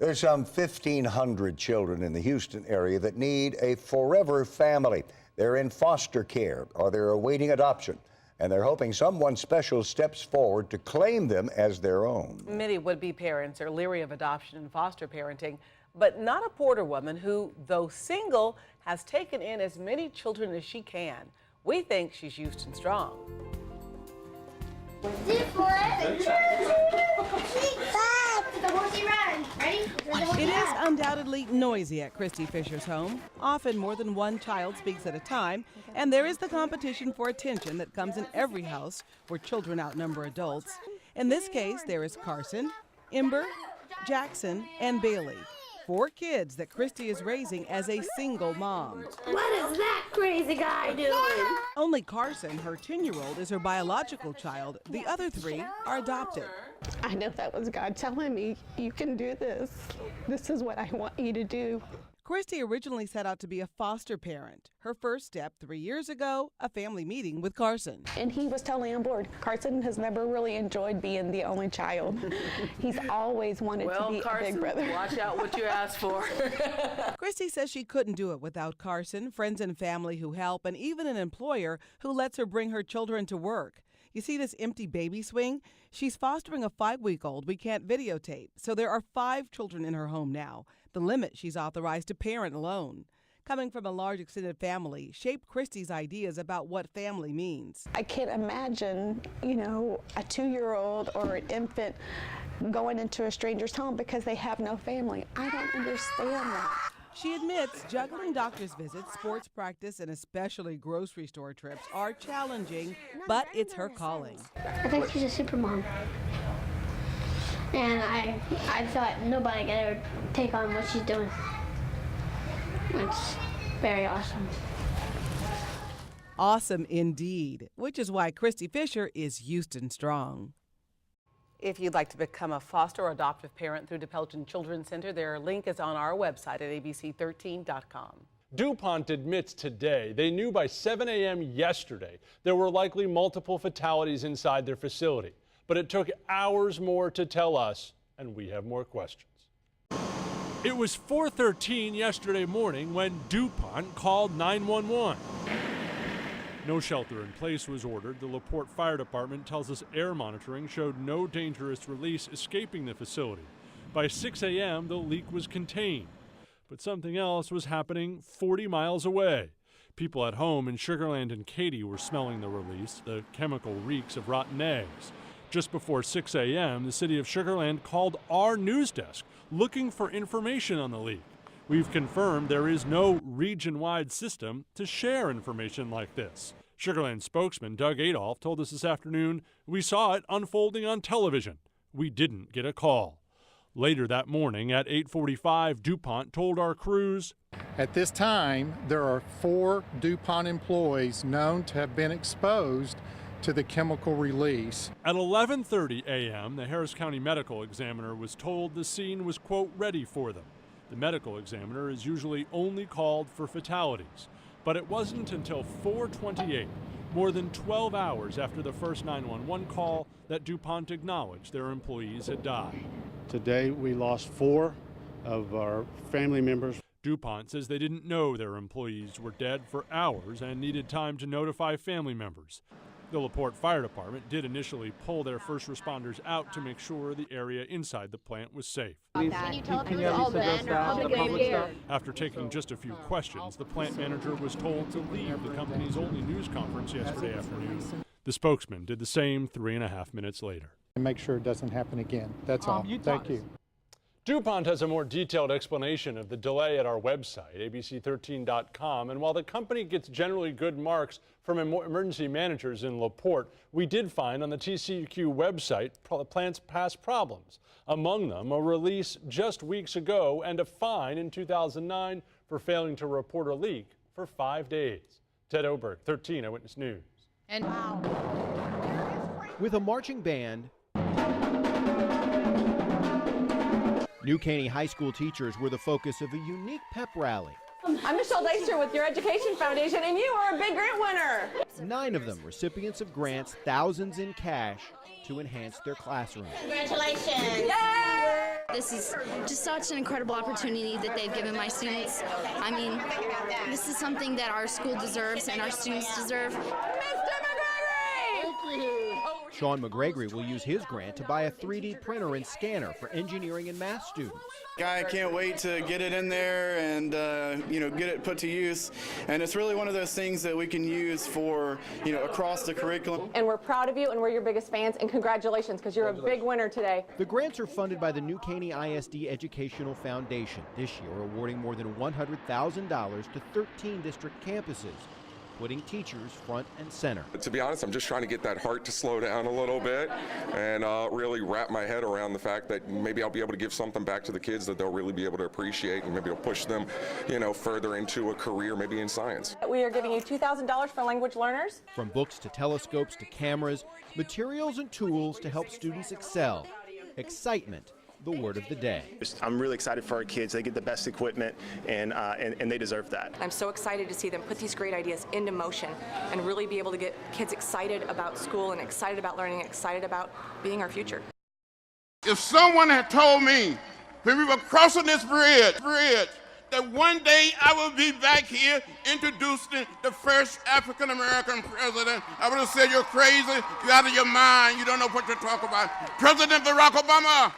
There's some 1,500 children in the Houston area that need a forever family. They're in foster care or they're awaiting adoption, and they're hoping someone special steps forward to claim them as their own. Many would-be parents are leery of adoption and foster parenting, but not a Porter woman who, though single, has taken in as many children as she can. We think she's Houston strong. It is undoubtedly noisy at Christy Fisher's home. Often more than one child speaks at a time, and there is the competition for attention that comes in every house where children outnumber adults. In this case, there is Carson, Ember, Jackson, and Bailey. 4 kids that Christy is raising as a single mom. What is that crazy guy doing? Only Carson, her 10-year-old, is her biological child. The other 3 are adopted. I know that was God telling me, you can do this. This is what I want you to do. Christy originally set out to be a foster parent. Her first step 3 years ago, a family meeting with Carson. And he was totally on board. Carson has never really enjoyed being the only child. He's always wanted to be Carson, a big brother. Watch out what you ask for. Christy says she couldn't do it without Carson, friends and family who help, and even an employer who lets her bring her children to work. You see this empty baby swing? She's fostering a 5-week-old we can't videotape, so there are 5 children in her home now, the limit she's authorized to parent alone. Coming from a large extended family shaped Christy's ideas about what family means. I can't imagine, a 2-year-old or an infant going into a stranger's home because they have no family. I don't understand that. She admits juggling doctor's visits, sports practice, and especially grocery store trips are challenging, but it's her calling. I think she's a super mom. And I thought nobody could ever take on what she's doing. It's very awesome. Awesome indeed, which is why Christy Fisher is Houston strong. If you'd like to become a foster or adoptive parent through DePelton Children's Center, their link is on our website at abc13.com. DuPont admits today they knew by 7 a.m. yesterday there were likely multiple fatalities inside their facility. But it took hours more to tell us, and we have more questions. It was 4:13 yesterday morning when DuPont called 911. No shelter in place was ordered. The LaPorte Fire Department tells us air monitoring showed no dangerous release escaping the facility. By 6 a.m., the leak was contained. But something else was happening 40 miles away. People at home in Sugar Land and Katy were smelling the release, the chemical reeks of rotten eggs. Just before 6 a.m., the city of Sugar Land called our news desk looking for information on the leak. We've confirmed there is no region-wide system to share information like this. Sugar Land spokesman Doug Adolph told us this afternoon, "We saw it unfolding on television. We didn't get a call." Later that morning at 8:45, DuPont told our crews, "At this time, there are 4 DuPont employees known to have been exposed to the chemical release." At 11:30 a.m., the Harris County medical examiner was told the scene was, quote, ready for them. The medical examiner is usually only called for fatalities, but it wasn't until 4:28, more than 12 hours after the first 911 call, that DuPont acknowledged their employees had died. Today, we lost 4 of our family members. DuPont says they didn't know their employees were dead for hours and needed time to notify family members. The LaPorte Fire Department did initially pull their first responders out to make sure the area inside the plant was safe. Can you tell us all the After taking just a few questions, the plant manager was told to leave the company's only news conference yesterday afternoon. The spokesman did the same 3.5 minutes later. And make sure it doesn't happen again. That's all. Thank you. DuPont has a more detailed explanation of the delay at our website, abc13.com. And while the company gets generally good marks from emergency managers in LaPorte, we did find on the TCQ website the plant's past problems. Among them, a release just weeks ago and a fine in 2009 for failing to report a leak for 5 days. Ted Oberg, 13 Eyewitness News. And with a marching band, New Caney High School teachers were the focus of a unique pep rally. I'm Michelle Dyster with Your Education Foundation, and you are a big grant winner. 9 of them recipients of grants, thousands in cash, to enhance their classrooms. Congratulations! Yay! This is just such an incredible opportunity that they've given my students. I mean, this is something that our school deserves and our students deserve. Sean McGregory will use his grant to buy a 3D printer and scanner for engineering and math students. I can't wait to get it in there and get it put to use. And it's really one of those things that we can use for across the curriculum. And we're proud of you, and we're your biggest fans. And congratulations, because you're a big winner today. The grants are funded by the New Caney ISD Educational Foundation, this year awarding more than $100,000 to 13 district campuses, putting teachers front and center. To be honest, I'm just trying to get that heart to slow down a little bit and really wrap my head around the fact that maybe I'll be able to give something back to the kids that they'll really be able to appreciate, and maybe it'll push them, further into a career, maybe in science. We are giving you $2,000 for language learners. From books to telescopes to cameras, materials and tools to help students excel. Excitement, the word of the day. I'm really excited for our kids. They get the best equipment, and they deserve that. I'm so excited to see them put these great ideas into motion and really be able to get kids excited about school and excited about learning, excited about being our future. If someone had told me when we were crossing this bridge, that one day I would be back here introducing the first African-American president, I would have said, you're crazy, you're out of your mind, you don't know what you're talking about. President Barack Obama.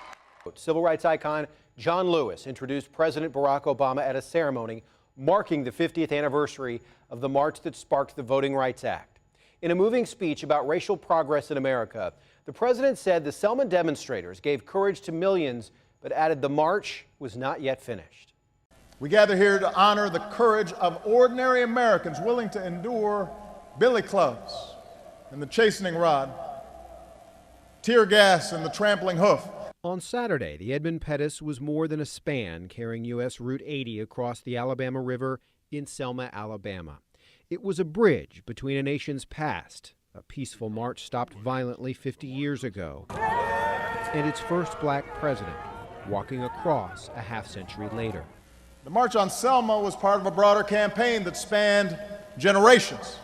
Civil rights icon John Lewis introduced President Barack Obama at a ceremony marking the 50th anniversary of the march that sparked the Voting Rights Act. In a moving speech about racial progress in America, the president said the Selma demonstrators gave courage to millions, but added the march was not yet finished. We gather here to honor the courage of ordinary Americans willing to endure billy clubs and the chastening rod, tear gas and the trampling hoof. On Saturday, the Edmund Pettus was more than a span carrying U.S. Route 80 across the Alabama River in Selma, Alabama. It was a bridge between a nation's past, a peaceful march stopped violently 50 years ago, and its first black president walking across a half-century later. The March on Selma was part of a broader campaign that spanned generations.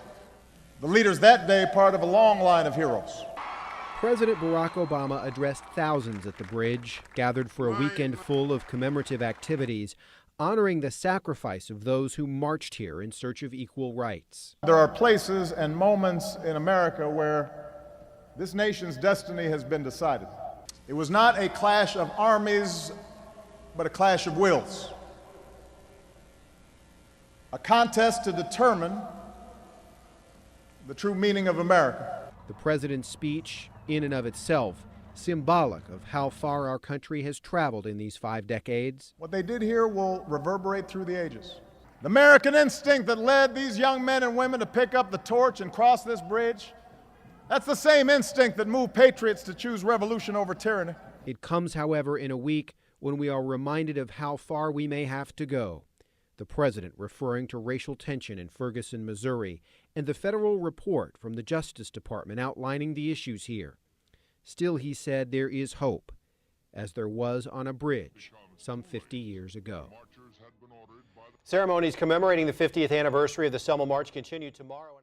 The leaders that day part of a long line of heroes. President Barack Obama addressed thousands at the bridge, gathered for a weekend full of commemorative activities, honoring the sacrifice of those who marched here in search of equal rights. There are places and moments in America where this nation's destiny has been decided. It was not a clash of armies, but a clash of wills. A contest to determine the true meaning of America. The president's speech, in and of itself, symbolic of how far our country has traveled in these 5 decades. What they did here will reverberate through the ages. The American instinct that led these young men and women to pick up the torch and cross this bridge, that's the same instinct that moved patriots to choose revolution over tyranny. It comes, however, in a week when we are reminded of how far we may have to go. The president referring to racial tension in Ferguson, Missouri, and the federal report from the Justice Department outlining the issues here. Still, he said, there is hope, as there was on a bridge some 50 years ago. Ceremonies commemorating the 50th anniversary of the Selma March continue tomorrow.